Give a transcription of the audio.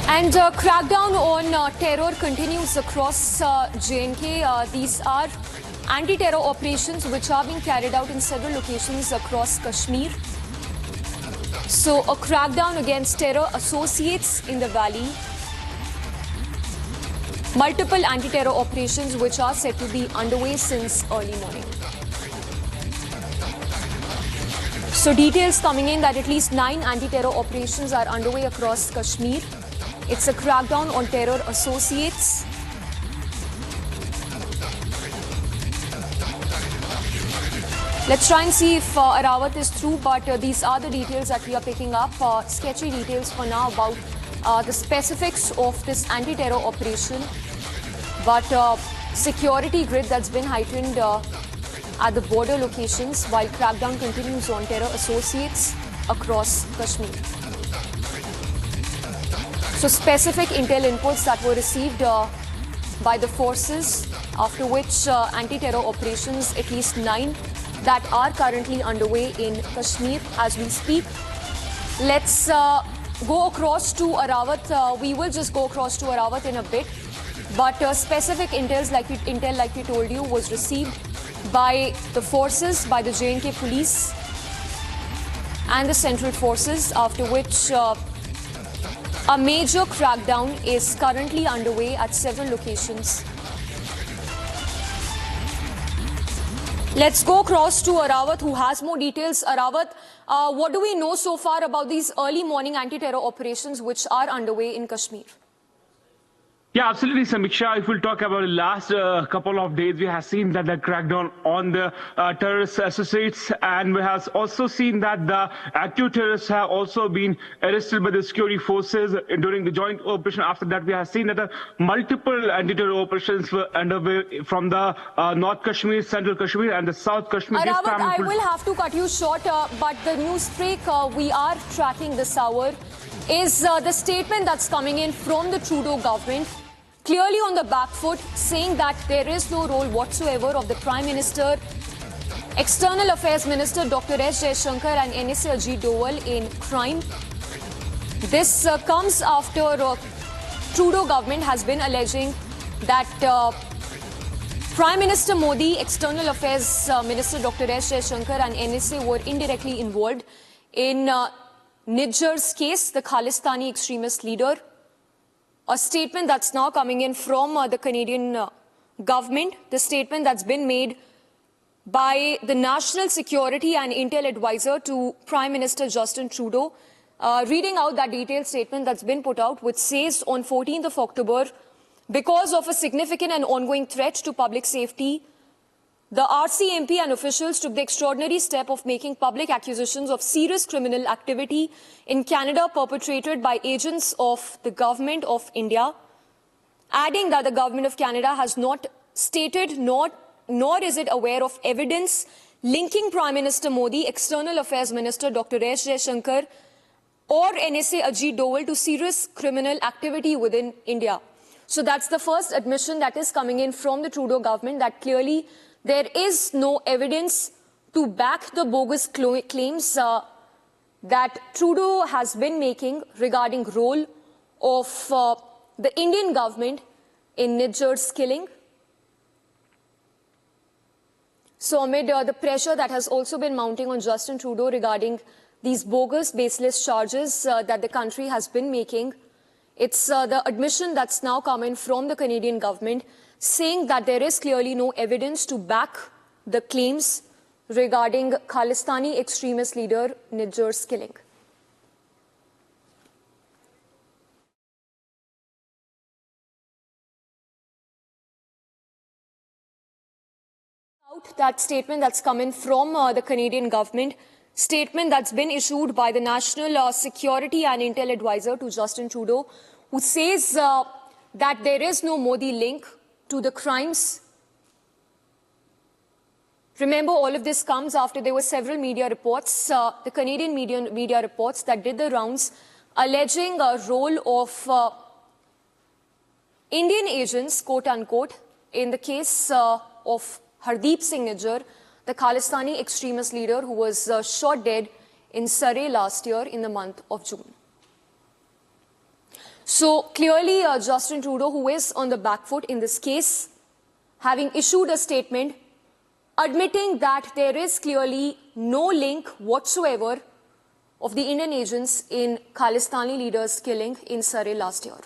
And crackdown on terror continues across J&K. These are anti-terror operations which are being carried out in several locations across Kashmir. So a crackdown against terror associates in the valley. Multiple anti-terror operations which are said to be underway since early morning. So details coming in that at least 9 anti-terror operations are underway across Kashmir. It's a crackdown on terror associates. Let's try and see if Arawat is through, but these are the details that we are picking up. Sketchy details for now about the specifics of this anti-terror operation. But security grid that's been heightened at the border locations while crackdown continues on terror associates across Kashmir. So specific intel inputs that were received by the forces, after which anti-terror operations, at least 9, that are currently underway in Kashmir as we speak. Let's go across to Arawat. We will just go across to Arawat in a bit. But specific intel, like we told you, was received by the forces, by the J&K police and the central forces, after which a major crackdown is currently underway at several locations. Let's go across to Arawat, who has more details. Arawat, what do we know so far about these early morning anti-terror operations which are underway in Kashmir? Yeah, absolutely, Samiksha. If we'll talk about the last couple of days, we have seen that the crackdown on the terrorist associates, and we have also seen that the active terrorists have also been arrested by the security forces during the joint operation. After that, we have seen that multiple anti-terror operations were underway from the North Kashmir, Central Kashmir, and the South Kashmir. Arawat, I will have to cut you short, but the news break we are tracking this hour is the statement that's coming in from the Trudeau government, clearly on the back foot, saying that there is no role whatsoever of the Prime Minister, External Affairs Minister Dr. S. Jaishankar and NSA Ajit Doval in crime. This comes after Trudeau government has been alleging that Prime Minister Modi, External Affairs Minister Dr. S. Jaishankar and NSA were indirectly involved in Nijjar's case, the Khalistani extremist leader. A statement that's now coming in from the Canadian government, the statement that's been made by the National Security and Intel Advisor to Prime Minister Justin Trudeau, reading out that detailed statement that's been put out, which says on 14th of October, because of a significant and ongoing threat to public safety, the RCMP and officials took the extraordinary step of making public accusations of serious criminal activity in Canada perpetrated by agents of the Government of India, adding that the Government of Canada has not stated nor is it aware of evidence linking Prime Minister Modi, External Affairs Minister Dr. S. Jaishankar or NSA Ajit Doval to serious criminal activity within India. So that's the first admission that is coming in from the Trudeau government, that clearly there is no evidence to back the bogus claims that Trudeau has been making regarding role of the Indian government in Nijjar's killing. So amid the pressure that has also been mounting on Justin Trudeau regarding these bogus, baseless charges that the country has been making, it's the admission that's now coming from the Canadian government, saying that there is clearly no evidence to back the claims regarding Khalistani extremist leader Nijjar's killing. That statement that's coming from the Canadian government, statement that's been issued by the National Security and Intel Advisor to Justin Trudeau, who says that there is no Modi link to the crimes. Remember, all of this comes after there were several media reports, the Canadian media reports that did the rounds, alleging a role of Indian agents, quote unquote, in the case of Hardeep Singh Nijjar, the Khalistani extremist leader who was shot dead in Surrey last year in the month of June. So So clearly, Justin Trudeau, who is on the back foot in this case, having issued a statement admitting that there is clearly no link whatsoever of the Indian agents in Khalistani leaders' killing in Surrey last year.